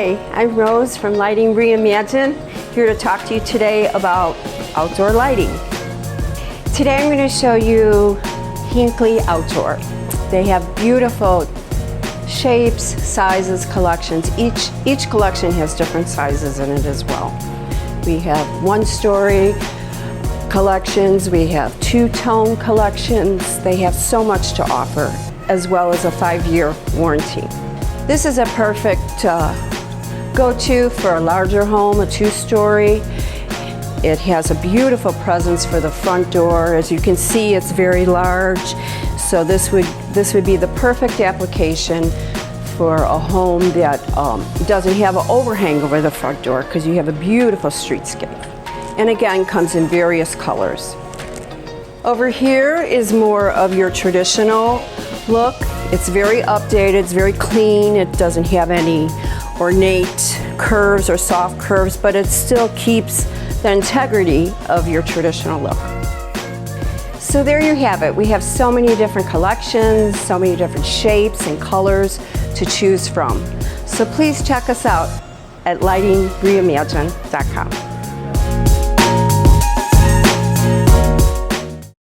Hi, I'm Rose from Lighting Reimagined, here to talk to you today about outdoor lighting. Today I'm going to show you Hinckley Outdoor. They have beautiful shapes, sizes, collections. Each collection has different sizes in it as well. We have one-story collections, we have two-tone collections. They have so much to offer, as well as a 5-year warranty. This is a perfect go-to for a larger home, a two-story. It has a beautiful presence for the front door. As you can see, it's very large. So this would be the perfect application for a home that doesn't have an overhang over the front door, because you have a beautiful streetscape. And again, comes in various colors. Over here is more of your traditional look. It's very updated, it's very clean. It doesn't have any ornate curves or soft curves, but it still keeps the integrity of your traditional look. So there you have it. We have so many different collections, so many different shapes and colors to choose from. So please check us out at lightingreimagined.com.